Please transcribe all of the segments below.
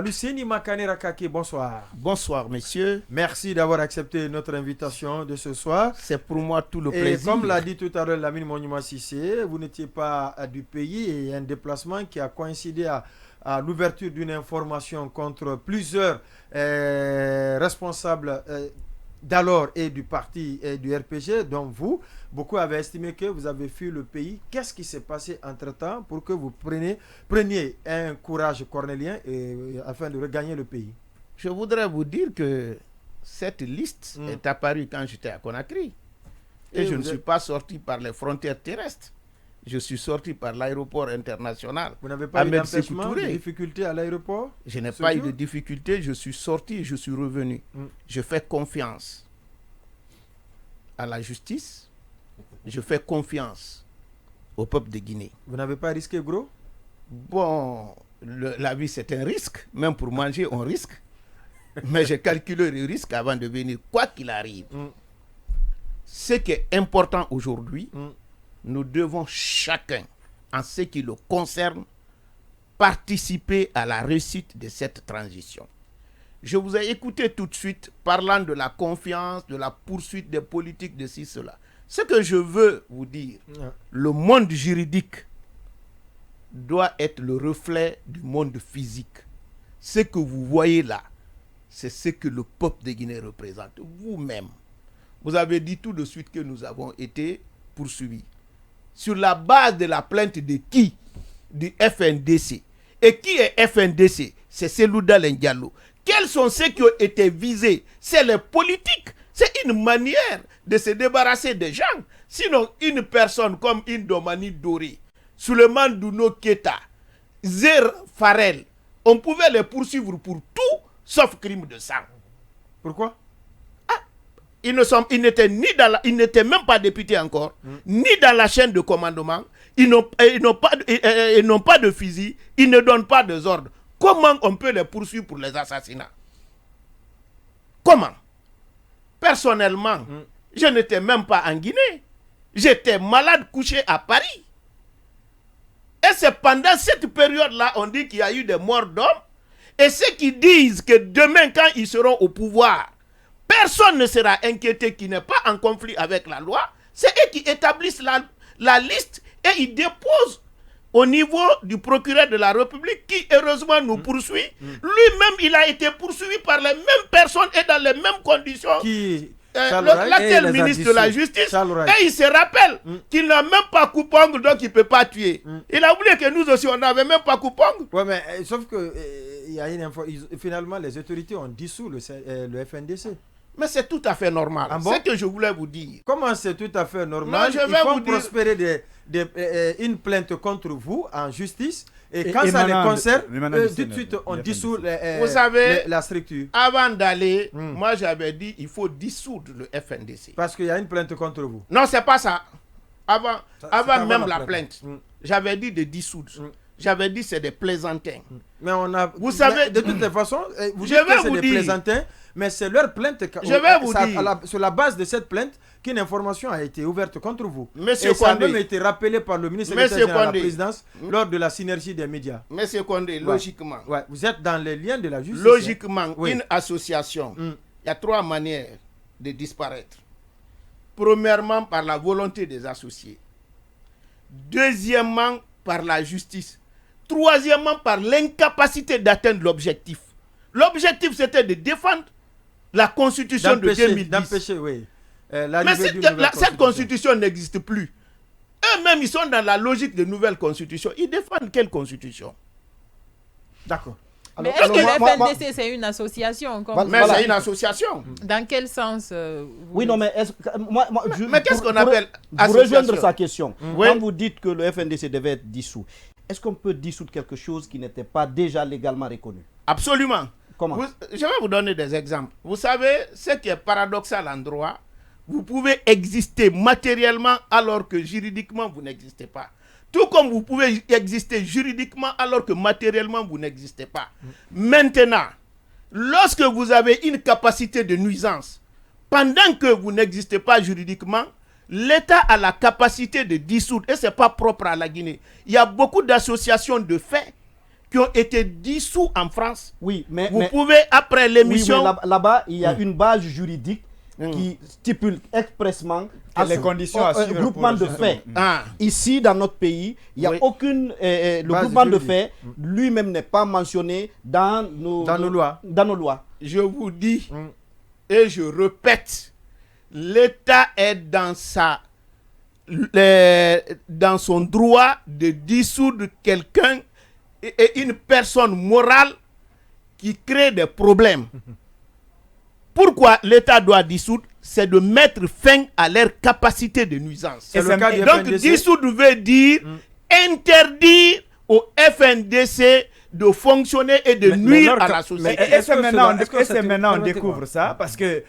Lucini Makanera Kake, bonsoir. Bonsoir, messieurs. Merci d'avoir accepté notre invitation de ce soir. C'est pour moi tout le Et plaisir. comme l'a dit tout à l'heure Lamine Monument Sissé, vous n'étiez pas du pays et un déplacement qui a coïncidé à l'ouverture d'une information contre plusieurs responsables d'alors et du parti et du RPG, dont vous. Beaucoup avaient estimé que vous avez fui le pays. Qu'est-ce qui s'est passé entre-temps pour que vous preniez un courage cornélien afin de regagner le pays? Je voudrais vous dire que cette liste est apparue quand j'étais à Conakry. Et je ne suis pas sorti par les frontières terrestres. Je suis sorti par l'aéroport international. Vous n'avez pas eu d'empêchement, de difficulté à l'aéroport? Je n'ai pas eu de difficulté. Je suis sorti et je suis revenu. Je fais confiance à la justice. Je fais confiance au peuple de Guinée. Vous n'avez pas risqué gros? Bon, la vie c'est un risque. Même pour manger, on risque. Mais j'ai calculé le risque avant de venir, quoi qu'il arrive. Ce qui est important aujourd'hui, nous devons chacun, en ce qui le concerne, participer à la réussite de cette transition. Je vous ai écouté tout de suite parlant de la confiance, de la poursuite des politiques, de ci, cela. Ce que je veux vous dire, le monde juridique doit être le reflet du monde physique. Ce que vous voyez là, c'est ce que le peuple de Guinée représente. Vous-même, vous avez dit tout de suite que nous avons été poursuivis. Sur la base de la plainte de qui? Du FNDC. Et qui est FNDC? C'est Selouda Diallo. Quels sont ceux qui ont été visés? C'est les politiques. C'est une manière de se débarrasser des gens. Sinon, une personne comme Indomani Doré, Suleiman Douno Keta, Zer Farel, on pouvait les poursuivre pour tout sauf crime de sang. Pourquoi? Ils n'étaient même pas députés encore, ni dans la chaîne de commandement. Ils n'ont pas de fusil, ils ne donnent pas des ordres. Comment on peut les poursuivre pour les assassinats? Comment? Personnellement, je n'étais même pas en Guinée. J'étais malade couché à Paris. Et c'est pendant cette période-là, on dit qu'il y a eu des morts d'hommes. Et ceux qui disent que demain, quand ils seront au pouvoir, personne ne sera inquiété qui n'est pas en conflit avec la loi, c'est eux qui établissent la liste et ils déposent au niveau du procureur de la République qui heureusement nous poursuit. Lui-même, il a été poursuivi par les mêmes personnes et dans les mêmes conditions. L'actuel ministre de la Justice, et il se rappelle qu'il n'a même pas coupon, donc il ne peut pas tuer. Il a oublié que nous aussi, on n'avait même pas coupon. Oui, mais sauf que finalement, les autorités ont dissous le FNDC. Mais c'est tout à fait normal. Ah bon? C'est ce que je voulais vous dire. Comment c'est tout à fait normal? Non, je vais vous prospérer une plainte contre vous en justice. Et quand ça les concerne, tout de suite, on dissout vous savez, la structure. Avant d'aller, moi j'avais dit il faut dissoudre le FNDC. Parce qu'il y a une plainte contre vous. Non, c'est pas ça. Avant même la plainte, j'avais dit de dissoudre. J'avais dit c'est des plaisantins. Mais vous savez, de toutes les façons, vous dites que c'est des plaisantins, mais c'est leur plainte. Je vais vous dire. Sur la base de cette plainte, qu'une information a été ouverte contre vous. Monsieur et ça a Condé, même été rappelé par le ministre de la Présidence lors de la synergie des médias. Monsieur Condé, logiquement. Ouais, vous êtes dans les liens de la justice. Logiquement, une association, il y a 3 manières de disparaître. Premièrement, par la volonté des associés. Deuxièmement, par la justice. Troisièmement, par l'incapacité d'atteindre l'objectif. L'objectif, c'était de défendre la constitution de 2010. D'empêcher, oui. Mais cette constitution n'existe plus. Eux-mêmes, ils sont dans la logique de nouvelle constitution. Ils défendent quelle constitution? D'accord. Mais est-ce que le FNDC, c'est une association Mais c'est une association. Dans quel sens Oui, non, mais mais qu'est-ce qu'on appelle association? Pour rejoindre sa question, oui. quand vous dites que le FNDC devait être dissous, est-ce qu'on peut dissoudre quelque chose qui n'était pas déjà légalement reconnu? Absolument. Comment? Je vais vous donner des exemples. Vous savez, ce qui est paradoxal en droit, vous pouvez exister matériellement alors que juridiquement vous n'existez pas. Tout comme vous pouvez exister juridiquement alors que matériellement vous n'existez pas. Maintenant, lorsque vous avez une capacité de nuisance, pendant que vous n'existez pas juridiquement, l'État a la capacité de dissoudre, et ce n'est pas propre à la Guinée. Il y a beaucoup d'associations de faits qui ont été dissous en France. Oui, mais vous pouvez, après l'émission... Oui, mais là-bas, il y a une base juridique qui stipule expressement les conditions à suivre groupement de faits. Ah. Ici, dans notre pays, il n'y a aucune... le groupement de faits, lui-même n'est pas mentionné dans nos lois. Dans nos lois. Je vous dis, et je répète, l'État est dans son droit de dissoudre quelqu'un et une personne morale qui crée des problèmes. Pourquoi l'État doit dissoudre? C'est de mettre fin à leur capacité de nuisance. Donc dissoudre veut dire interdire au FNDC de fonctionner et de nuire à la société. Mais est-ce que maintenant on découvre ça? Parce que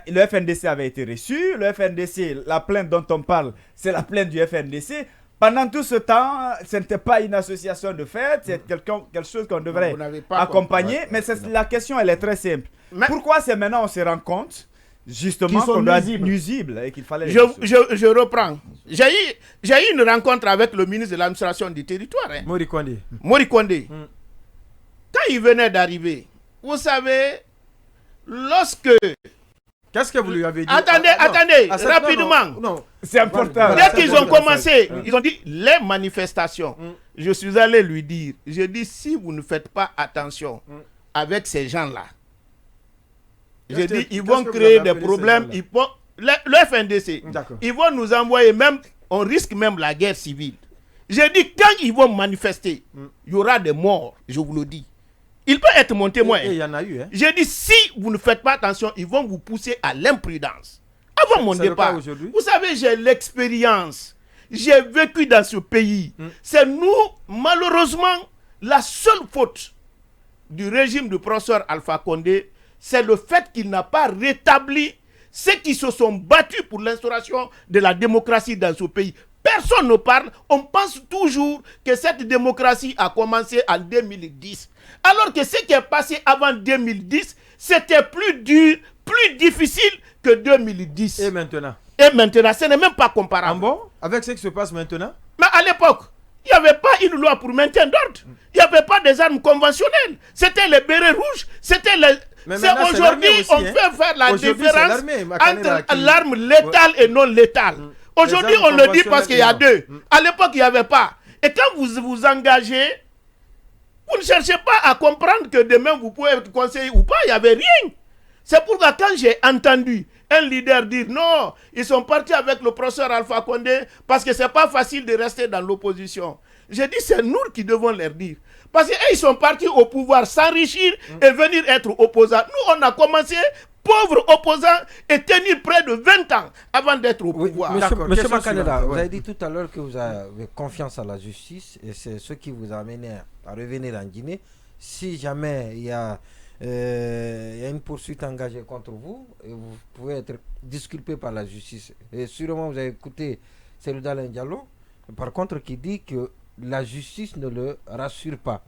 le FNDC avait été reçu, le FNDC, la plainte dont on parle, c'est la plainte du FNDC. Pendant tout ce temps, ce n'était pas une association de fait, c'est quelque chose qu'on devrait accompagner. Mais la question, elle est très simple. Pourquoi c'est maintenant on se rend compte justement qu'on doit être nuisible et qu'il fallait... Je reprends. J'ai eu une rencontre avec le ministre de l'administration du territoire. Mori Kondé. Quand il venait d'arriver, vous savez, lorsque... Qu'est-ce que vous lui avez dit? Attendez, rapidement. Non. C'est important. Dès qu'ils ont commencé, ils ont dit les manifestations. Je suis allé lui dire, je dis si vous ne faites pas attention avec ces gens-là, je dis ils vont créer des problèmes. Le FNDC, ils vont nous envoyer même, on risque même la guerre civile. Je dis quand ils vont manifester, il y aura des morts, je vous le dis. Il peut être mon témoin. Il y en a eu. J'ai dit, si vous ne faites pas attention, ils vont vous pousser à l'imprudence. Avant mon départ, vous savez, j'ai l'expérience. J'ai vécu dans ce pays. C'est nous, malheureusement, la seule faute du régime du professeur Alpha Condé, c'est le fait qu'il n'a pas rétabli ceux qui se sont battus pour l'instauration de la démocratie dans ce pays. Personne ne parle. On pense toujours que cette démocratie a commencé en 2010. Alors que ce qui est passé avant 2010, c'était plus dur, plus difficile que 2010. Et maintenant, ce n'est même pas comparable. Ah bon? Avec ce qui se passe maintenant? Mais à l'époque, il n'y avait pas une loi pour maintien d'ordre. Il n'y avait pas des armes conventionnelles. C'était les bérets rouges. C'était les... Aujourd'hui, on fait faire la différence entre l'arme létale et non létale. Aujourd'hui, on le dit parce qu'il y a deux. À l'époque, il n'y avait pas. Et quand vous vous engagez, vous ne cherchez pas à comprendre que demain, vous pouvez être conseiller ou pas. Il n'y avait rien. C'est pourquoi quand j'ai entendu un leader dire non, ils sont partis avec le professeur Alpha Condé parce que ce n'est pas facile de rester dans l'opposition. J'ai dit c'est nous qui devons leur dire. Parce qu'ils sont partis au pouvoir s'enrichir et venir être opposants. Nous, on a commencé pauvres opposants et tenir près de 20 ans avant d'être au pouvoir. Monsieur Makaneda, vous avez dit tout à l'heure que vous avez confiance à la justice et c'est ce qui vous a amené à revenir en Guinée. Si jamais il y a une poursuite engagée contre vous, et vous pouvez être disculpé par la justice. Et sûrement vous avez écouté Seydou Alain Diallo, par contre, qui dit que la justice ne le rassure pas.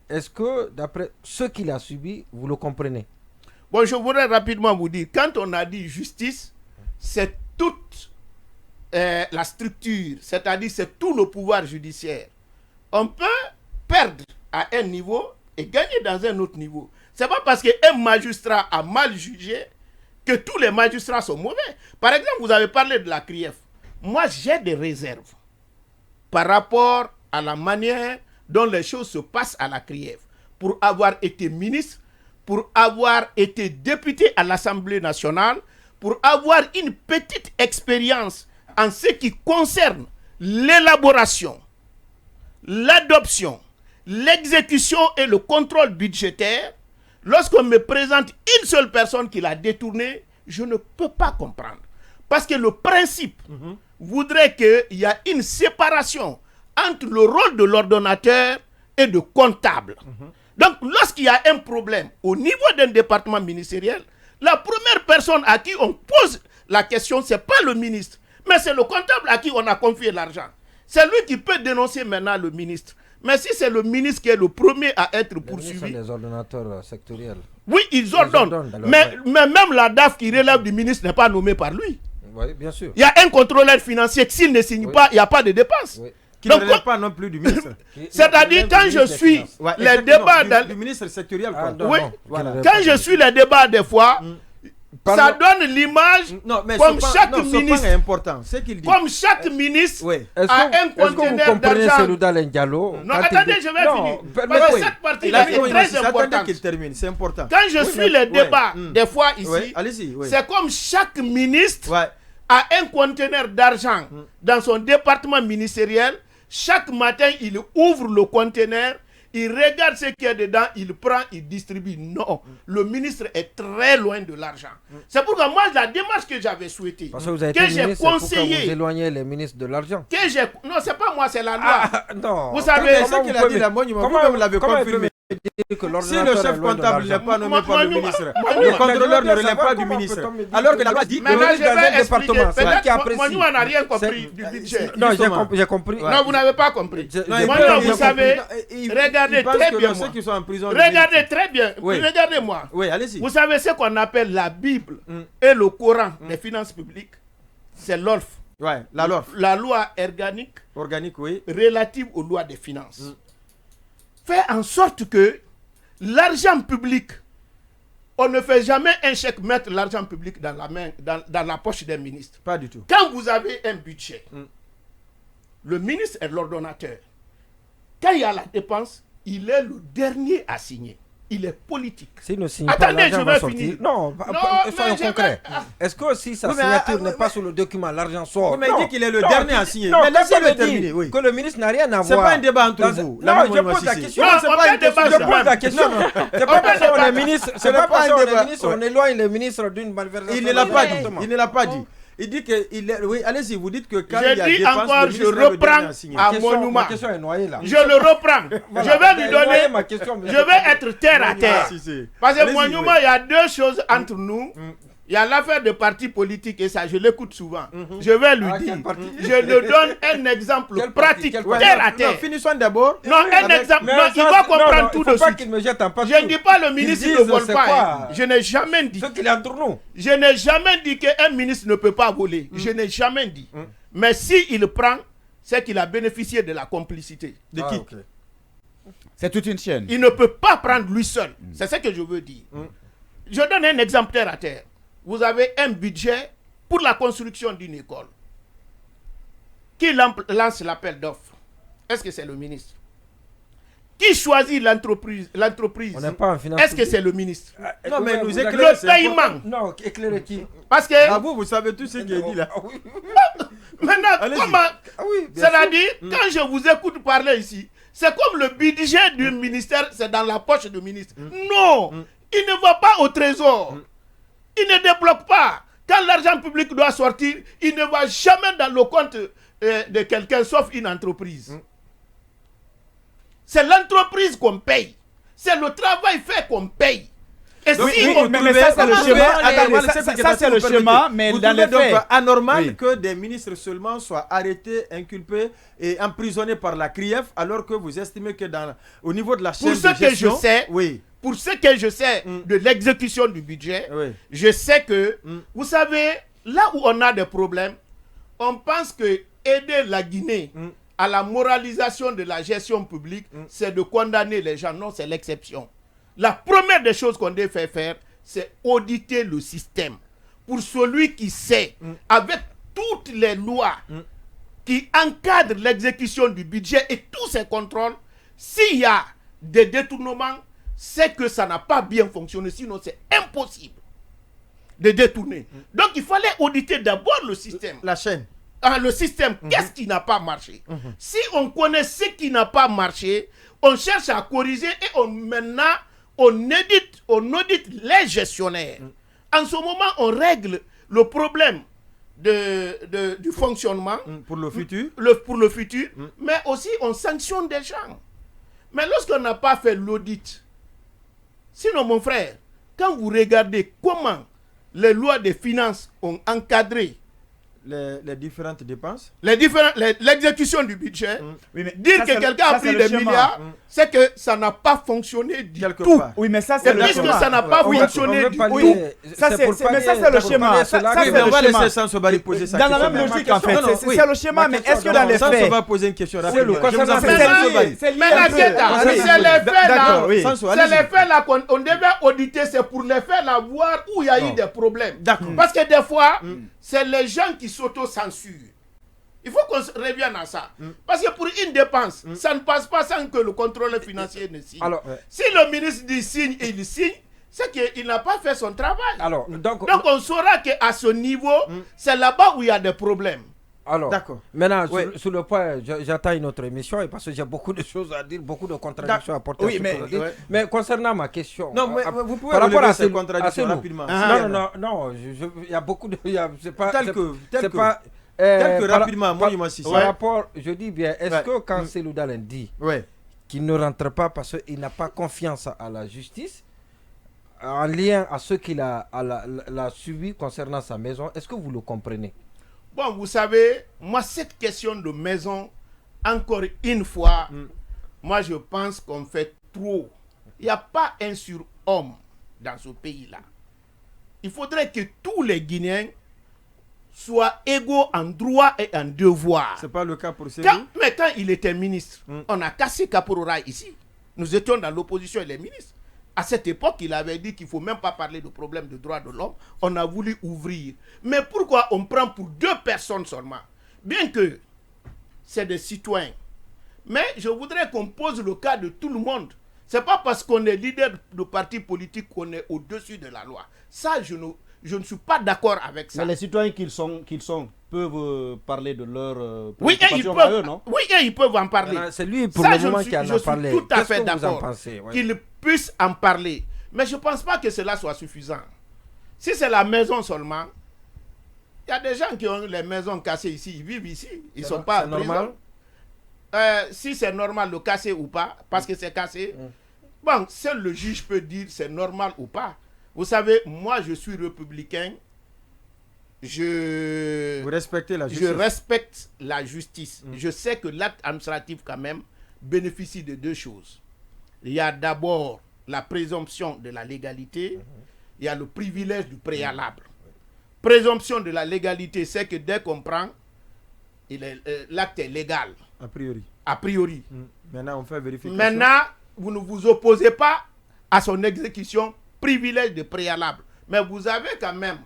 Est-ce que, d'après ce qu'il a subi, vous le comprenez? Bon, je voudrais rapidement vous dire, quand on a dit justice, c'est toute la structure, c'est-à-dire c'est tout le pouvoir judiciaire. On peut perdre à un niveau et gagner dans un autre niveau. C'est pas parce qu'un magistrat a mal jugé que tous les magistrats sont mauvais. Par exemple, vous avez parlé de la CRIEF. Moi, j'ai des réserves par rapport à la manière dont les choses se passent à la CRIEF. Pour avoir été ministre, pour avoir été député à l'Assemblée nationale, pour avoir une petite expérience en ce qui concerne l'élaboration, l'adoption, l'exécution et le contrôle budgétaire, lorsqu'on me présente une seule personne qui l'a détourné, je ne peux pas comprendre. Parce que le principe voudrait qu'il y ait une séparation entre le rôle de l'ordonnateur et de comptable. Donc, lorsqu'il y a un problème au niveau d'un département ministériel, la première personne à qui on pose la question, ce n'est pas le ministre, mais c'est le comptable à qui on a confié l'argent. C'est lui qui peut dénoncer maintenant le ministre. Mais si c'est le ministre qui est le premier à être poursuivi... Ce sont les ordonnateurs sectoriels. Oui, ils ordonnent. Mais même la DAF qui relève du ministre n'est pas nommée par lui. Oui, bien sûr. Il y a un contrôleur financier, s'il ne signe pas, il n'y a pas de dépenses. Oui. Qui ne relève pas non plus du ministre. C'est-à-dire, quand je suis les débats... Du ministre sectoriel, quoi. Non, oui, non, voilà. Quand je suis les débats, des fois... Ça donne l'image comme chaque ministre. Est important. C'est qu'il dit. Comme chaque ministre a un conteneur d'argent. Non, attendez, je vais finir. Parce que cette partie-là est très importante. Qu'il termine, c'est important. Quand je suis les débats, des fois ici, c'est comme chaque ministre a un conteneur d'argent dans son département ministériel. Chaque matin, il ouvre le conteneur. Il regarde ce qu'il y a dedans, il prend, il distribue. Non, le ministre est très loin de l'argent. C'est pourquoi moi, la démarche que j'avais souhaitée, parce que vous avez que j'ai conseillé... Vous éloignez les ministres de l'argent. Non, c'est pas moi, c'est la loi. Non. Vous savez... C'est ce qu'il a dit, la monument. Comment vous l'avez confirmé? Si le chef comptable n'est pas nommé par le ministre, le contrôleur ne relève pas du ministre. Alors que la loi dit que maintenant, je vais expliquer. Peut-être n'a rien compris du budget. Non, j'ai compris. Non, vous n'avez pas compris. Moi, vous savez, regardez très bien. Regardez très bien. Regardez-moi. Oui, allez-y. Vous savez ce qu'on appelle la Bible et le Coran des finances publiques? C'est l'OLF. Ouais, la LOLF. La loi organique, oui, relative aux lois des finances. Fait en sorte que l'argent public, on ne fait jamais un chèque mettre l'argent public dans la main, dans la poche des ministres. Pas du tout. Quand vous avez un budget, le ministre est l'ordonnateur. Quand il y a la dépense, il est le dernier à signer. Il est politique. S'il ne signe pas, l'argent va sortir. Non, soyons concrets. Est-ce que si sa signature n'est pas sur le document, l'argent sort? Vous m'avez dit qu'il est le dernier à signer. Mais laissez-le terminer. Oui. Que le ministre n'a rien à voir. C'est pas un débat entre vous. Non, je pose la question. Non, c'est pas un débat. Je pose la question. C'est pas parce qu'on est ministre. C'est pas parce qu'on est ministre. On éloigne les ministres d'une malversation. Il ne l'a pas dit. Il ne l'a pas dit. Il dit que oui, allez-y, vous dites que quand il y a dépense, encore, je reprends à Monument. Ma question est noyée là. Je le reprends. Voilà, je vais lui donner ma question. Je vais être terre à terre. Parce que Monument, il y a deux choses entre nous. Il y a l'affaire de parti politique et ça, je l'écoute souvent. Je vais lui dire, je lui donne un exemple pratique, terre à terre. Non, finissons d'abord. Non, un exemple. Non, il va comprendre tout de suite. Je ne dis pas le ministre ne vole pas. Je n'ai jamais dit. Ce qu'il est entre nous. Je n'ai jamais dit qu'un ministre ne peut pas voler. Je n'ai jamais dit. Mais s'il prend, c'est qu'il a bénéficié de la complicité. De qui? C'est toute une chaîne. Il ne peut pas prendre lui seul. C'est ce que je veux dire. Je donne un exemple terre à terre. Vous avez un budget pour la construction d'une école. Qui lance l'appel d'offres? Est-ce que c'est le ministre? Qui choisit l'entreprise? On n'est pas en finance. Est-ce que c'est le ministre? Non, mais nous éclairez. Le paiement. Non, éclairez qui? Parce que... Ah, vous savez tout ce qui est dit là. Maintenant, comment... C'est-à-dire, quand je vous écoute parler ici, c'est comme le budget du ministère, c'est dans la poche du ministre. Non, il ne va pas au trésor. Il ne débloque pas. Quand l'argent public doit sortir, il ne va jamais dans le compte de quelqu'un, sauf une entreprise. C'est l'entreprise qu'on paye. C'est le travail fait qu'on paye. Et donc, si mais ça, c'est le schéma. Ça, c'est le schéma, mais dans les faits. C'est anormal que des ministres seulement soient arrêtés, inculpés et emprisonnés par la CRIEF, alors que vous estimez que au niveau de la chaîne de gestion... Pour ce que je sais de l'exécution du budget, je sais que, vous savez, là où on a des problèmes, on pense que aider la Guinée à la moralisation de la gestion publique, c'est de condamner les gens. Non, c'est l'exception. La première des choses qu'on doit faire, c'est auditer le système. Pour celui qui sait, avec toutes les lois qui encadrent l'exécution du budget et tous ces contrôles, s'il y a des détournements, c'est que ça n'a pas bien fonctionné, sinon c'est impossible de détourner. Donc il fallait auditer d'abord le système. La chaîne. Le système, qu'est-ce qui n'a pas marché? Si on connaît ce qui n'a pas marché, on cherche à corriger et maintenant on audite les gestionnaires. En ce moment, on règle le problème du fonctionnement pour le futur, mais aussi on sanctionne des gens. Mais lorsqu'on n'a pas fait l'audit, sinon, mon frère, quand vous regardez comment les lois des finances ont encadré les différentes dépenses. L'exécution du budget. Oui, mais Dire ça, que c'est quelqu'un a pris des milliards, c'est que ça n'a pas fonctionné du tout. Oui, mais ça, c'est Et le puisque schéma. ça n'a pas fonctionné du tout. Mais ça, c'est le schéma. Ça, Oui, c'est mais on le va laisser schéma. Sansobari poser sa Dans question. la même logique, en fait. Non, non, oui. C'est le schéma, mais est-ce que dans les Sanso faits. va poser une question le rapidement. concernant- Je vous en prie. C'est lié Mais un la peu. Keta, Allez, c'est les faits là. D'accord, oui. Sanso, C'est allez-y. les faits là qu'on devait auditer, c'est pour les faits là voir où il y a eu des problèmes. D'accord. Parce que des fois, c'est les gens qui s'auto-censurent. Il faut qu'on revienne à ça. Parce que pour une dépense, ça ne passe pas sans que le contrôleur financier ne signe. Alors, Si le ministre dit signe et il signe, c'est qu'il n'a pas fait son travail. alors, donc on saura qu'à ce niveau, c'est là-bas où il y a des problèmes. alors, D'accord. maintenant, Ouais. sur le point, j'attends une autre émission et parce que j'ai beaucoup de choses à dire, beaucoup de contradictions à apporter. Oui, à ce mais- que vous dites. ouais. Mais concernant ma question. Non, mais vous pouvez par rapport relever à ces ces contradictions rapidement. Non, il y a beaucoup de. C'est pas. Tel c'est- que- c'est tel que- pas, Tel que par- rapidement, moi, il m'a Par rapport, je dis bien, est-ce Ouais. que quand Cellou Dalein dit Ouais. qu'il ne rentre pas parce qu'il n'a pas confiance à la justice, en lien à ce qu'il a subi concernant sa maison, est-ce que vous le comprenez? Bon, vous savez, moi, cette question de maison, encore une fois, moi, je pense qu'on fait trop. Il n'y a pas un surhomme dans ce pays-là. Il faudrait que tous les Guinéens soient égaux en droit et en devoir. C'est pas le cas pour Cellou. Mais quand il était ministre, on a cassé Kaporora ici. Nous étions dans l'opposition et les ministres. À cette époque, il avait dit qu'il ne faut même pas parler de problème de droits de l'homme. On a voulu ouvrir. Mais pourquoi on prend pour 2 personnes seulement? Bien que c'est des citoyens. Mais je voudrais qu'on pose le cas de tout le monde. Ce n'est pas parce qu'on est leader de parti politique qu'on est au-dessus de la loi. Ça, je ne suis pas d'accord avec ça. Mais les citoyens qu'ils sont peuvent parler de leur Oui, et préoccupation à eux, non? oui, et ils peuvent en parler. Maintenant, c'est lui pour Ça, le je moment suis- qui en je a suis parlé. tout à Qu'est-ce fait que vous en d'accord pensez? Ouais. qu'ils puissent en parler. Mais je ne pense pas que cela soit suffisant. Si c'est la maison seulement, il y a des gens qui ont les maisons cassées ici, ils vivent ici. Ils ne sont pas en prison. normal? Si c'est normal de casser ou pas, parce que c'est cassé, bon, seul le juge peut dire c'est normal ou pas. Vous savez, moi je suis républicain, Vous respectez la je justice. respecte la justice. Je sais que l'acte administratif quand même bénéficie de 2 choses. Il y a d'abord la présomption de la légalité, il y a le privilège du préalable. Présomption de la légalité, c'est que dès qu'on prend, l'acte est légal, A priori. a priori. Maintenant, on fait vérification. Maintenant, vous ne vous opposez pas à son exécution, privilège de préalable. Mais vous avez quand même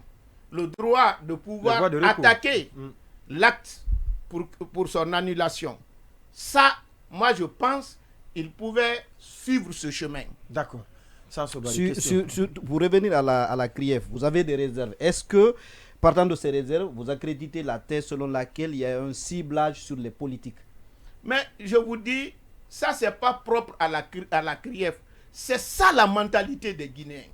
le droit de pouvoir Le droit de recours. attaquer l'acte pour son annulation. Ça, moi je pense qu'il pouvait suivre ce chemin. D'accord. Sansobari, Pour revenir à la CRIEF, vous avez des réserves. Est-ce que, partant de ces réserves, vous accréditez la thèse selon laquelle il y a un ciblage sur les politiques? Mais je vous dis, ça c'est pas propre à la CRIEF. C'est ça la mentalité des Guinéens.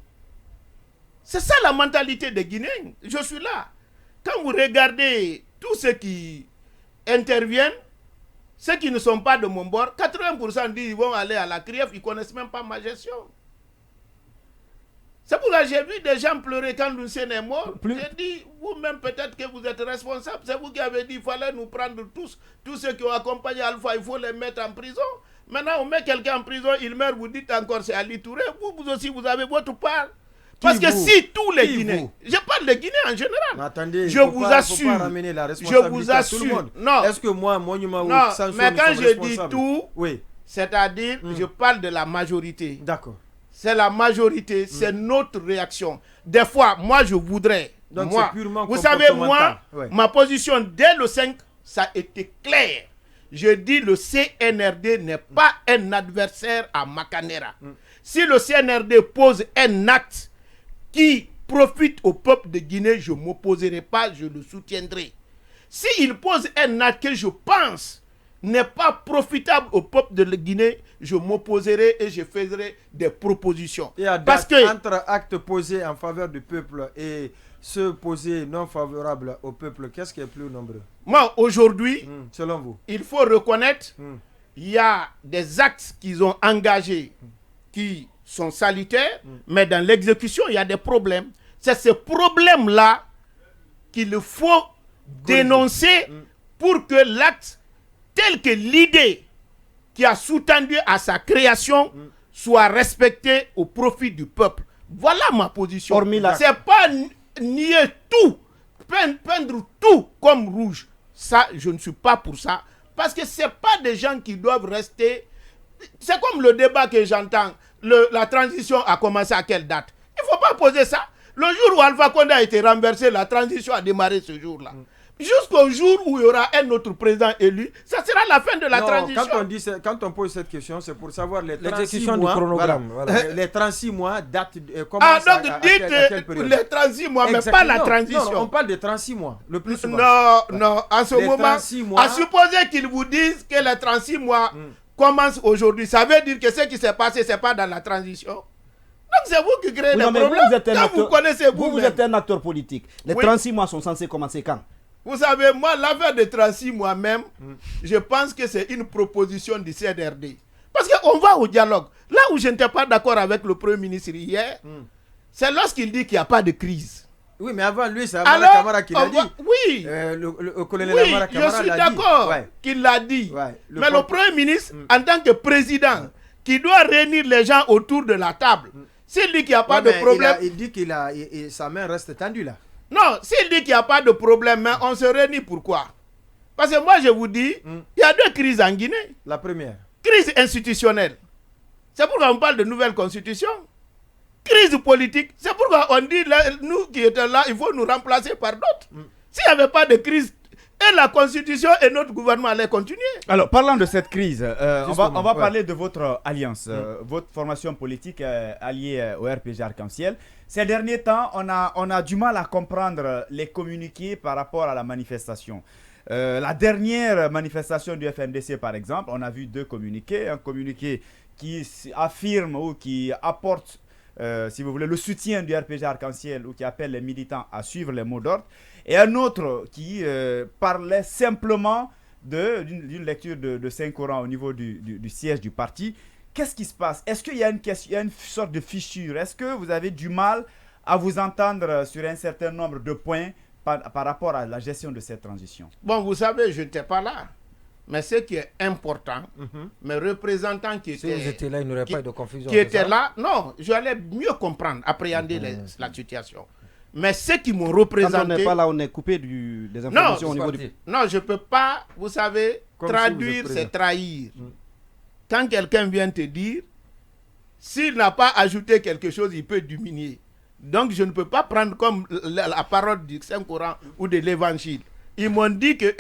C'est ça la mentalité des Guinéens. Je suis là. Quand vous regardez tous ceux qui interviennent, ceux qui ne sont pas de mon bord, 80% disent qu'ils vont aller à la CRIEF, ils ne connaissent même pas ma gestion. C'est pour ça que j'ai vu des gens pleurer quand Lucien est mort. J'ai dit, vous-même peut-être que vous êtes responsable. C'est vous qui avez dit qu'il fallait nous prendre tous ceux qui ont accompagné Alpha, il faut les mettre en prison. Maintenant, on met quelqu'un en prison, il meurt, vous dites encore c'est Ali Touré. Vous aussi, vous avez votre part. Parce que si tous les Guinéens, je parle des Guinéens en général, Mais attendez, je faut vous pas- assure, faut pas ramener la je responsabilité vous à tout le assure, monde. non. Est-ce que moi, Monument ou Non, Sanso, mais nous quand sommes je dis responsables? tout, Oui, c'est-à-dire, je parle de la majorité. d'accord. C'est la majorité, c'est notre réaction. Des fois, moi, je voudrais. Donc, moi, c'est purement vous savez, moi, comportemental. Ouais. ma position dès le 5, ça a été clair. Je dis le CNRD n'est pas un adversaire à Makanera. Si le CNRD pose un acte qui profite au peuple de Guinée, je ne m'opposerai pas, je le soutiendrai. S'il pose un acte que je pense n'est pas profitable au peuple de Guinée, je m'opposerai et je ferai des propositions. Et à Parce date, que entre actes posés en faveur du peuple et ceux posés non favorables au peuple, qu'est-ce qui est plus nombreux, moi, aujourd'hui, selon vous? il faut reconnaître il y a des actes qu'ils ont engagés qui sont salutaires, mais dans l'exécution, il y a des problèmes. C'est ces problèmes-là qu'il faut dénoncer pour que l'acte tel que l'idée qui a sous-tendu à sa création soit respectée au profit du peuple. Voilà ma position. C'est pas nier tout, peindre tout comme rouge. Ça, je ne suis pas pour ça. Parce que ce n'est pas des gens qui doivent rester... C'est comme le débat que j'entends. La transition a commencé à quelle date? Il ne faut pas poser ça. Le jour où Alpha Condé a été renversé, la transition a démarré ce jour-là. Jusqu'au jour où il y aura un autre président élu, ça sera la fin de la transition. Quand on pose cette question, c'est pour savoir les 36 l'exécution mois. Du chronogramme. Voilà. Les 36 mois datent. Donc dites les 36 mois, mais pas la transition. Non, on parle de 36 mois, le plus souvent. Non, en ce moment, à supposer qu'ils vous disent que les 36 mois commencent aujourd'hui, ça veut dire que ce qui s'est passé, ce n'est pas dans la transition. Donc c'est vous qui créez les problèmes. Vous êtes un acteur politique. Les 36 mois sont censés commencer quand? Vous savez, moi, l'affaire de 36 mois même, je pense que c'est une proposition du CNRD. Parce qu'on va au dialogue. Là où je n'étais pas d'accord avec le Premier ministre hier, c'est lorsqu'il dit qu'il n'y a pas de crise. Oui, mais avant lui, c'est Amara Kamara qui l'a dit. Oui, le colonel Amara Kamara je suis d'accord qu'il l'a dit. Mais le Premier ministre, en tant que président, qui doit réunir les gens autour de la table, s'il dit qu'il n'y a pas de problème... Il dit que sa main reste tendue là. Non, s'il dit qu'il n'y a pas de problème, mais on se réunit pourquoi? Parce que moi je vous dis, il y a deux crises en Guinée. La première. Crise institutionnelle. C'est pourquoi on parle de nouvelle constitution. Crise politique. C'est pourquoi on dit, là, nous qui étions là, il faut nous remplacer par d'autres. S'il n'y avait pas de crise, et la constitution et notre gouvernement allaient continuer. Alors, parlant de cette crise, on va parler de votre alliance, votre formation politique alliée au RPG Arc-en-Ciel. Ces derniers temps, on a du mal à comprendre les communiqués par rapport à la manifestation. La dernière manifestation du FNDC, par exemple, on a vu deux communiqués. Un communiqué qui affirme ou qui apporte, si vous voulez, le soutien du RPG Arc-en-Ciel ou qui appelle les militants à suivre les mots d'ordre. Et un autre qui parlait simplement d'une lecture de Saint-Coran au niveau du siège du parti. Qu'est-ce qui se passe? Est-ce qu'il y a une sorte de fissure? Est-ce que vous avez du mal à vous entendre sur un certain nombre de points par rapport à la gestion de cette transition? Bon, vous savez, je n'étais pas là. Mais ce qui est important, mes représentants qui étaient... Si vous étiez là, il n'y aurait pas de confusion. Qui étaient là, non, j'allais mieux comprendre, appréhender la situation. Mais ceux qui m'ont représenté... Quand on n'est pas là, on est coupé des informations au niveau du... Non, je ne peux pas, vous savez, traduire, c'est trahir. Quand quelqu'un vient te dire, s'il n'a pas ajouté quelque chose, il peut diminuer. Donc, je ne peux pas prendre comme la parole du Saint-Coran ou de l'Évangile. Ils m'ont dit que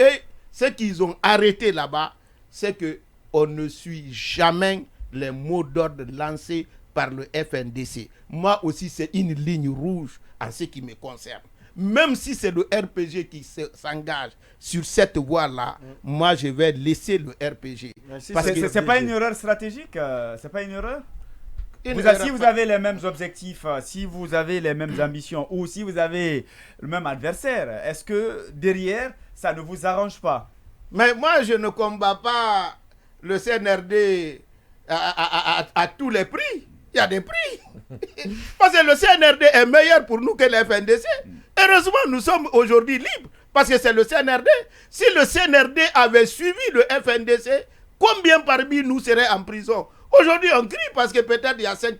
ce qu'ils ont arrêté là-bas, c'est qu'on ne suit jamais les mots d'ordre lancés par le FNDC. Moi aussi, c'est une ligne rouge en ce qui me concerne. Même si c'est le RPG qui s'engage sur cette voie-là, moi, je vais laisser le RPG. Parce que ce n'est pas une erreur stratégique, c'est pas une erreur. Si vous avez les mêmes objectifs, si vous avez les mêmes ambitions ou si vous avez le même adversaire, est-ce que derrière, ça ne vous arrange pas? Mais moi, je ne combats pas le CNRD à tous les prix. Il y a des prix. Parce que le CNRD est meilleur pour nous que le FNDC. Heureusement, nous sommes aujourd'hui libres. Parce que c'est le CNRD. Si le CNRD avait suivi le FNDC, combien parmi nous seraient en prison? Aujourd'hui, on crie parce que peut-être il y a 5-10.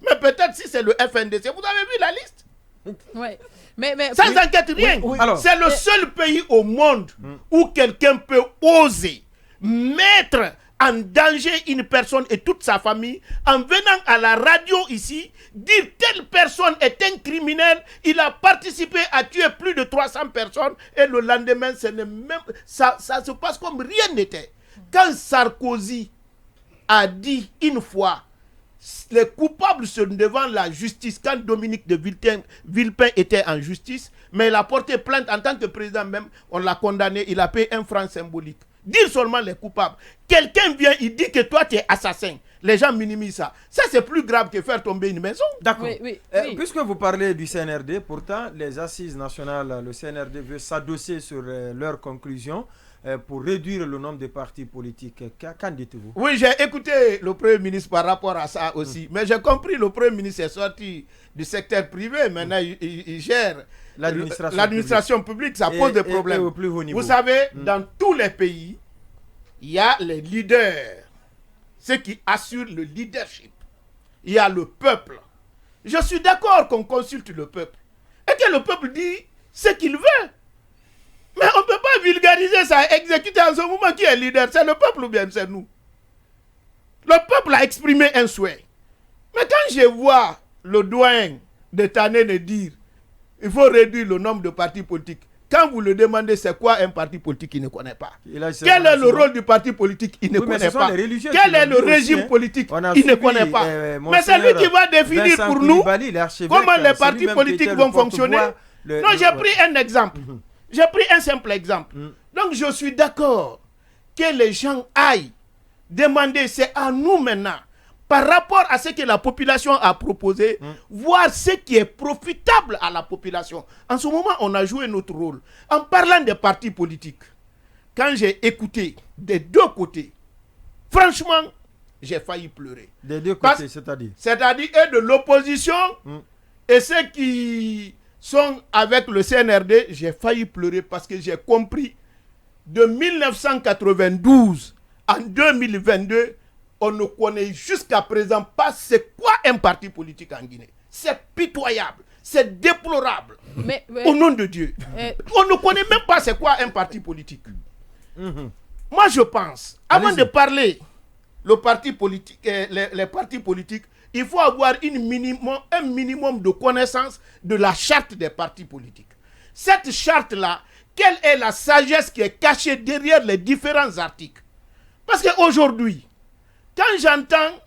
Mais peut-être si c'est le FNDC, vous avez vu la liste? Ouais. Sans enquête, rien. C'est le seul pays au monde où quelqu'un peut oser mettre en danger une personne et toute sa famille en venant à la radio ici, dire telle personne est un criminel, il a participé à tuer plus de 300 personnes et le lendemain, ça se passe comme rien n'était. Quand Sarkozy a dit une fois, les coupables sont devant la justice, quand Dominique de Villepin était en justice, mais il a porté plainte en tant que président même, on l'a condamné, il a payé 1 franc symbolique. Dire seulement les coupables. Quelqu'un vient, il dit que toi tu es assassin. Les gens minimisent ça. Ça c'est plus grave que faire tomber une maison. D'accord. Oui. Puisque vous parlez du CNRD, pourtant les assises nationales, le CNRD veut s'adosser sur leurs conclusions. pour réduire le nombre de partis politiques. Qu'en dites-vous? Oui, j'ai écouté le Premier ministre par rapport à ça aussi. Mais j'ai compris, le Premier ministre est sorti du secteur privé. Maintenant, il gère l'administration publique. Ça pose des problèmes. Au plus haut niveau. Vous savez, dans tous les pays, il y a les leaders, ceux qui assurent le leadership. Il y a le peuple. Je suis d'accord qu'on consulte le peuple. Et que le peuple dit ce qu'il veut. Mais on ne peut pas vulgariser ça, exécuter en ce moment qui est leader. C'est le peuple ou bien c'est nous? Le peuple a exprimé un souhait. Mais quand je vois le doyen de Tannen dire il faut réduire le nombre de partis politiques, quand vous le demandez c'est quoi un parti politique, il ne connaît pas. Quel est le rôle du parti politique, il ne connaît pas. Quel est le régime politique, il ne connaît pas. Mais c'est lui qui va définir pour nous comment les partis politiques vont fonctionner. Non, j'ai pris un exemple. J'ai pris un simple exemple. Donc je suis d'accord que les gens aillent demander, c'est à nous maintenant, par rapport à ce que la population a proposé, voir ce qui est profitable à la population. En ce moment, on a joué notre rôle. En parlant des partis politiques, quand j'ai écouté des deux côtés, franchement, j'ai failli pleurer. Des deux côtés, c'est-à-dire? C'est-à-dire et de l'opposition et ceux qui sont avec le CNRD, j'ai failli pleurer parce que j'ai compris de 1992 en 2022, on ne connaît jusqu'à présent pas c'est quoi un parti politique en Guinée. C'est pitoyable, c'est déplorable. Au nom de Dieu. On ne connaît même pas c'est quoi un parti politique. Moi je pense, avant de parler le parti politique, les partis politiques, il faut avoir un minimum de connaissance de la charte des partis politiques. Cette charte-là, quelle est la sagesse qui est cachée derrière les différents articles? Parce qu'aujourd'hui, quand j'entends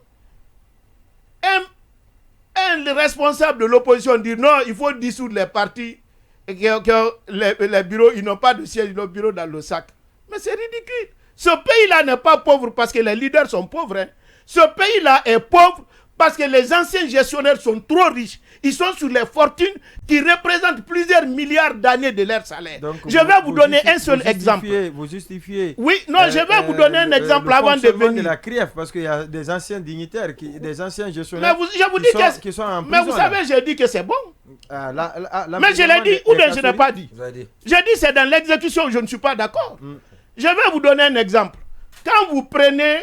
un responsable de l'opposition dire non, il faut dissoudre les partis, et que les bureaux, ils n'ont pas de siège, le bureau dans le sac. Mais c'est ridicule. Ce pays-là n'est pas pauvre parce que les leaders sont pauvres. Hein. Ce pays-là est pauvre parce que les anciens gestionnaires sont trop riches. Ils sont sur les fortunes qui représentent plusieurs milliards d'années de leur salaire. Donc, je vais vous donner un seul exemple. Vous justifiez. Oui, non, je vais vous donner un exemple avant de venir. De la CRIEF, parce qu'il y a des anciens dignitaires, des anciens gestionnaires qui sont en prison. Mais vous savez, j'ai dit que c'est bon. Mais je l'ai dit ou bien je n'ai pas dit. J'ai dit c'est dans l'exécution, je ne suis pas d'accord. Je vais vous donner un exemple. Quand vous prenez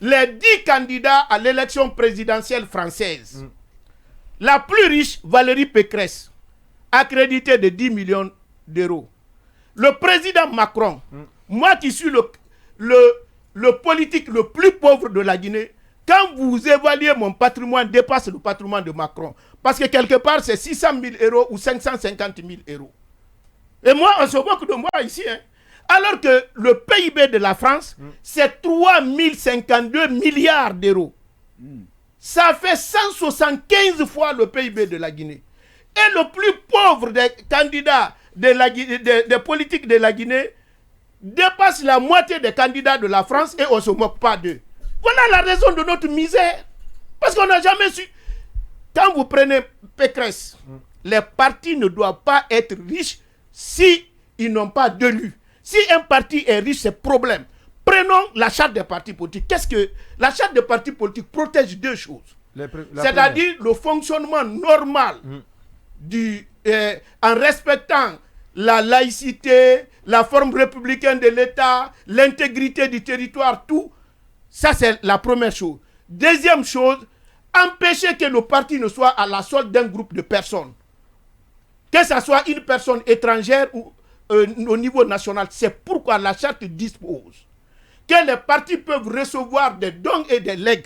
les 10 candidats à l'élection présidentielle française, la plus riche, Valérie Pécresse, accréditée de 10 millions d'euros. Le président Macron, moi qui suis le politique le plus pauvre de la Guinée, quand vous évaluez mon patrimoine, dépasse le patrimoine de Macron. Parce que quelque part, c'est 600 000 euros ou 550 000 euros. Et moi, on se moque de moi ici. Hein. Alors que le PIB de la France, c'est 3 052 milliards d'euros. Ça fait 175 fois le PIB de la Guinée. Et le plus pauvre des candidats des politiques de la Guinée dépasse la moitié des candidats de la France et on ne se moque pas d'eux. Voilà la raison de notre misère. Parce qu'on n'a jamais su. Quand vous prenez Pécresse, les partis ne doivent pas être riches si ils n'ont pas d'élus. Si un parti est riche, c'est problème. Prenons la charte des partis politiques. Qu'est-ce que la charte des partis politiques protège deux choses. C'est-à-dire le fonctionnement normal en respectant la laïcité, la forme républicaine de l'État, l'intégrité du territoire, tout. Ça, c'est la première chose. Deuxième chose, empêcher que le parti ne soit à la solde d'un groupe de personnes. Que ce soit une personne étrangère ou au niveau national. C'est pourquoi la charte dispose que les partis peuvent recevoir des dons et des legs,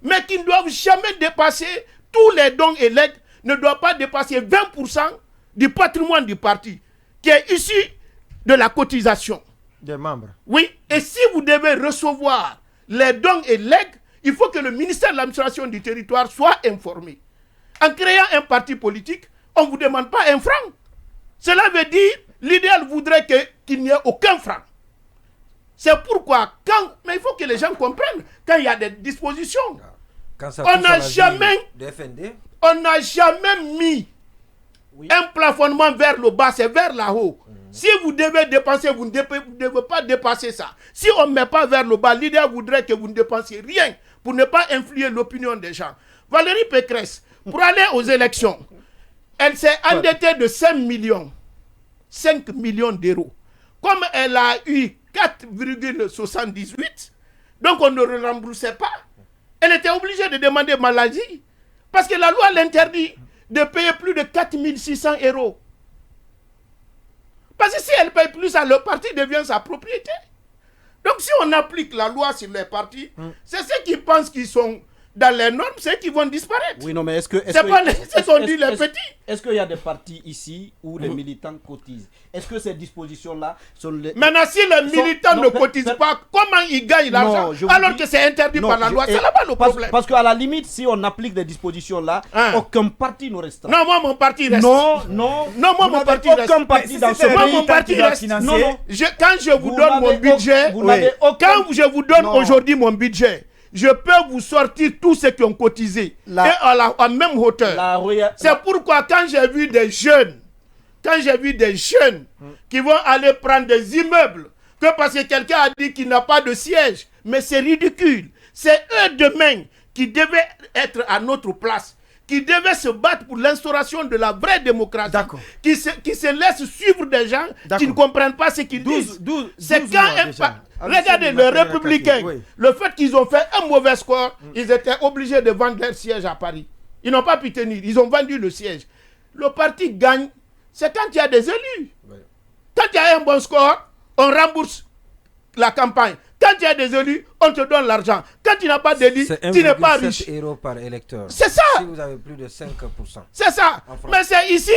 mais qui ne doivent jamais dépasser, tous les dons et legs ne doivent pas dépasser 20% du patrimoine du parti, qui est issu de la cotisation. Des membres. Oui, et si vous devez recevoir les dons et legs, il faut que le ministère de l'administration du territoire soit informé. En créant un parti politique, on ne vous demande pas un franc. Cela veut dire, l'idéal voudrait qu'il n'y ait aucun franc. C'est pourquoi, mais il faut que les gens comprennent, quand il y a des dispositions, on n'a jamais mis un plafonnement vers le bas, c'est vers là-haut. Si vous devez dépenser, vous ne devez pas dépasser ça. Si on ne met pas vers le bas, l'idée voudrait que vous ne dépensiez rien pour ne pas influer l'opinion des gens. Valérie Pécresse, pour aller aux élections, elle s'est endettée de 5 millions d'euros. Comme elle a eu 4,78, donc on ne le remboursait pas. Elle était obligée de demander maladie parce que la loi l'interdit de payer plus de 4 600 euros. Parce que si elle paye plus, le parti devient sa propriété. Donc si on applique la loi sur les partis, c'est ceux qui pensent qu'ils sont dans les normes, c'est eux qui vont disparaître. Oui, non, mais est-ce que... C'est qu'on dit les petits. Est-ce qu'il y a des partis ici où les militants cotisent? Est-ce que ces dispositions-là sont les... Maintenant, si les militants ne cotisent pas, comment ils gagnent l'argent alors que c'est interdit par la loi? C'est là-bas le problème. Parce qu'à la limite, si on applique des dispositions-là, aucun parti ne restera. Non, moi, mon parti reste. Non, moi, mon parti reste. Aucun parti dans ce pays. Moi, mon parti reste. Non. Quand je vous donne mon budget, quand je vous donne aujourd'hui mon budget, je peux vous sortir tous ceux qui ont cotisé et à même hauteur. C'est pourquoi quand j'ai vu des jeunes, qui vont aller prendre des immeubles, que parce que quelqu'un a dit qu'il n'a pas de siège, mais c'est ridicule. C'est eux demain qui devaient être à notre place, qui devaient se battre pour l'instauration de la vraie démocratie, qui se laissent suivre des gens qui ne comprennent pas ce qu'ils disent. C'est quand regardez les Républicains, le fait qu'ils ont fait un mauvais score, ils étaient obligés de vendre leur siège à Paris. Ils n'ont pas pu tenir, ils ont vendu le siège. Le parti gagne, c'est quand il y a des élus. Quand il y a un bon score, on rembourse la campagne. Quand il y a des élus, on te donne l'argent. Quand tu n'as pas d'élus, tu n'es pas riche. C'est 1,7 € par électeur. C'est ça. Si vous avez plus de 5%. C'est ça. Mais c'est ici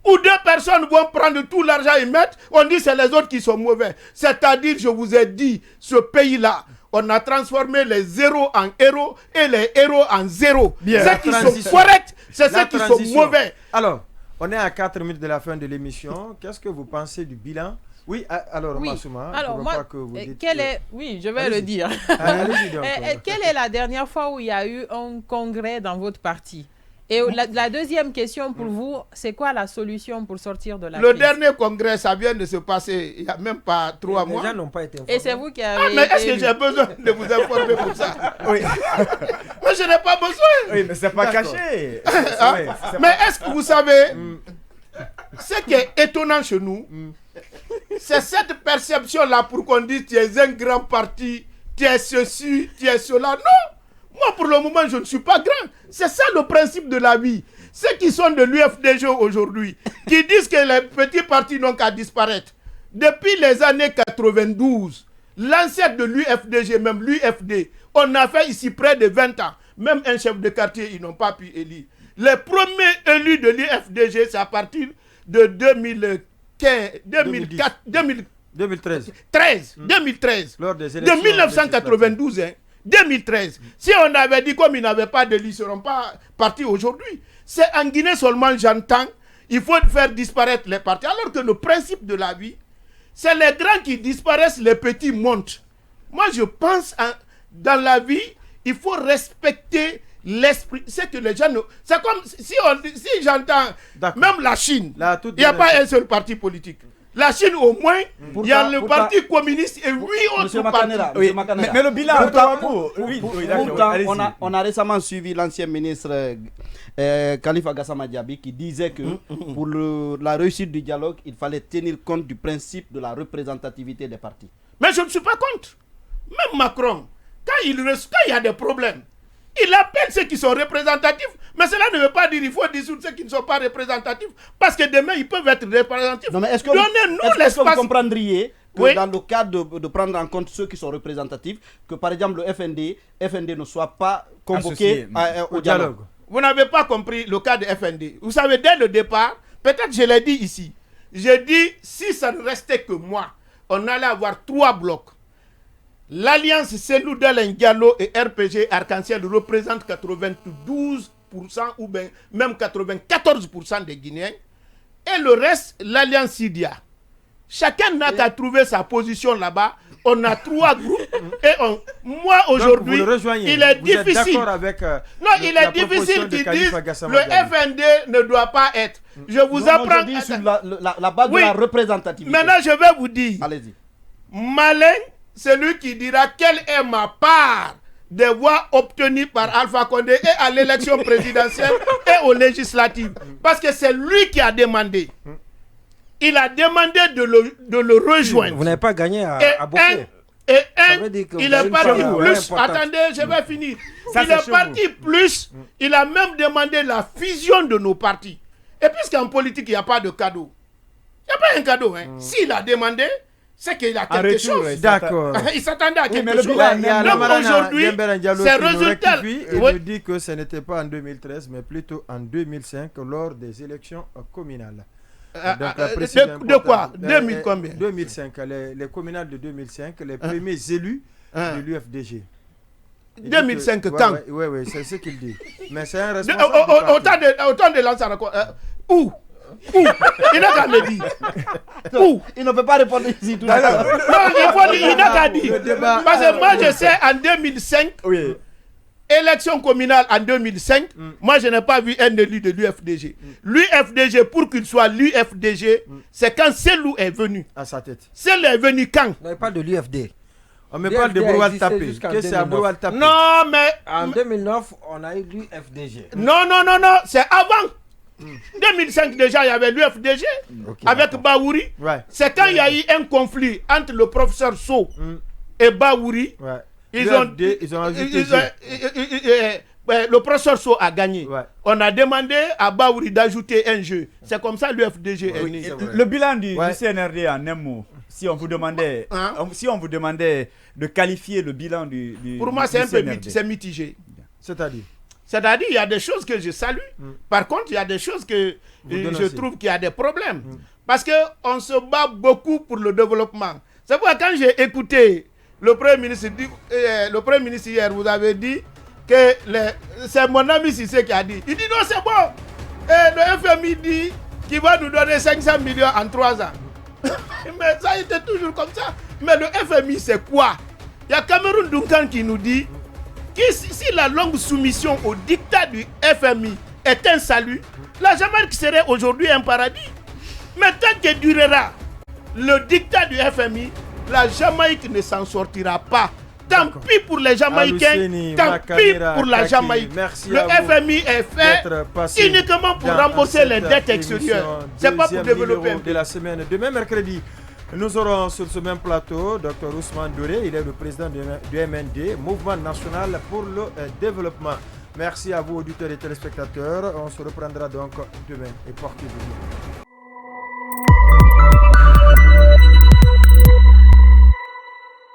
où deux personnes vont prendre tout l'argent et mettre, on dit c'est les autres qui sont mauvais. C'est-à-dire, je vous ai dit, ce pays-là, on a transformé les zéros en héros et les héros en zéros. Ceux qui sont corrects, c'est ceux qui sont mauvais. Alors, on est à 4 minutes de la fin de l'émission. Qu'est-ce que vous pensez du bilan? Oui, alors, Massouma, alors moi, pas que vous dites oui, je vais le dire. Quelle est la dernière fois où il y a eu un congrès dans votre parti? Et la deuxième question pour vous, c'est quoi la solution pour sortir de la crise? Le dernier congrès, ça vient de se passer il n'y a même pas 3 mois. Les gens n'ont pas été informés. Et c'est vous qui avez... mais est-ce que j'ai besoin de vous informer pour ça? Oui. Moi, je n'ai pas besoin. Oui, mais c'est pas caché. Mais est-ce que vous savez, ce qui est étonnant chez nous, c'est cette perception-là pour qu'on dise tu es un grand parti, tu es ceci, tu es cela. Non! Moi, pour le moment, je ne suis pas grand. C'est ça le principe de la vie. Ceux qui sont de l'UFDG aujourd'hui, qui disent que les petits partis n'ont qu'à disparaître. Depuis les années 92, l'ancêtre de l'UFDG, même l'UFD, on a fait ici près de 20 ans. Même un chef de quartier, ils n'ont pas pu élire. Les premiers élus de l'UFDG, c'est à partir de 2013. Lors des élections de 1992, 2013. Si on avait dit comme ils n'avaient pas d'élus, ils ne seront pas partis aujourd'hui. C'est en Guinée seulement, j'entends, il faut faire disparaître les partis. Alors que le principe de la vie, c'est les grands qui disparaissent, les petits montent. Moi, je pense, dans la vie, il faut respecter l'esprit. C'est que les gens... C'est comme si j'entends, même la Chine, il n'y a pas un seul parti politique. La Chine, au moins, il y a le parti communiste et 8 autres partis. Mais le bilan, on a récemment suivi l'ancien ministre Khalifa Gassama Diaby qui disait que pour la réussite du dialogue, il fallait tenir compte du principe de la représentativité des partis. Mais je ne suis pas contre. Même Macron, quand il y a des problèmes, il appelle ceux qui sont représentatifs, mais cela ne veut pas dire qu'il faut dissoudre ceux qui ne sont pas représentatifs, parce que demain, ils peuvent être représentatifs. Non, mais est-ce que vous comprendriez que dans le cadre de prendre en compte ceux qui sont représentatifs, que par exemple le FND ne soit pas convoqué au dialogue? Vous n'avez pas compris le cas de FND. Vous savez, dès le départ, peut-être je l'ai dit ici, j'ai dit, si ça ne restait que moi, on allait avoir 3 blocs. L'alliance Cellou Dalein Diallo et RPG Arc-en-Ciel représentent 92% ou bien même 94% des Guinéens. Et le reste, l'alliance Sidia. Chacun n'a qu'à trouver sa position là-bas. on a 3 groupes. Et moi, aujourd'hui, il est difficile. Avec, non, il est difficile qu'ils disent le FND ne doit pas être. Je vous apprends. Je dis sur la base de la représentativité. Maintenant, je vais vous dire. Allez-y. Malin, c'est lui qui dira quelle est ma part des voix obtenues par Alpha Condé et à l'élection présidentielle et aux législatives. Parce que c'est lui qui a demandé. Il a demandé de le rejoindre. Vous n'avez pas gagné à Bokeh. Il est parti plus. Attendez, je vais finir. Il est parti plus. Il a même demandé la fusion de nos partis. Et puisqu'en politique, il n'y a pas de cadeau. Il n'y a pas un cadeau. S'il a demandé, c'est qu'il a quelque chose. D'accord. Il s'attendait à quelque chose. Donc aujourd'hui, c'est résultat. Il nous dit que ce n'était pas en 2013, mais plutôt en 2005, lors des élections communales. De quoi 2000 combien 2005, les communales de 2005, les premiers élus de l'UFDG. 2005 quand Oui, c'est ce qu'il dit. Mais c'est un responsable. Autant de Lansana. Où il n'a qu'à me dire. Où il ne peut pas répondre ici tout non, il n'a qu'à dire. Parce que moi, je sais, en 2005, élection communale en 2005, moi, je n'ai pas vu un élu de l'UFDG. L'UFDG, pour qu'il soit l'UFDG, c'est quand Selou est venu. À sa tête. Selou est venu quand On ne parle pas de l'UFD. On me parle de Broual Tapé. Qu'est-ce que c'est Broual Tapé? Non, mais. En 2009, on a eu l'UFDG. Non, c'est avant. 2005 déjà, il y avait l'UFDG avec Baouri. C'est quand il y a eu un conflit entre le professeur So et Baouri. Ils ont ajouté le professeur So a gagné. On a demandé à Baouri d'ajouter un jeu. C'est comme ça l'UFDG est né. Le bilan du CNRD en un mot. Si on vous demandait, de qualifier le bilan du pour moi, c'est un peu mitigé. C'est-à-dire, il y a des choses que je salue. Par contre, il y a des choses que je trouve qu'il y a des problèmes. Parce qu'on se bat beaucoup pour le développement. C'est pourquoi quand j'ai écouté le Premier ministre hier, vous avez dit que c'est mon ami Cissé qui a dit. Il dit non, c'est bon. Et le FMI dit qu'il va nous donner 500 millions en 3 ans. Mais ça a été toujours comme ça. Mais le FMI, c'est quoi? Il y a Cameroun Duncan qui nous dit que si la longue soumission au dictat du FMI est un salut, la Jamaïque serait aujourd'hui un paradis. Mais tant que durera le dictat du FMI, la Jamaïque ne s'en sortira pas. Tant pis pour les Jamaïcains, tant pis pour la Jamaïque. Le FMI est fait uniquement pour rembourser les dettes extérieures. C'est pas pour développer. De la semaine. Demain, mercredi, nous aurons sur ce même plateau Dr Ousmane Doré. Il est le président du MND, Mouvement National pour le Développement. Merci à vous, auditeurs et téléspectateurs. On se reprendra donc demain et portez-vous bien.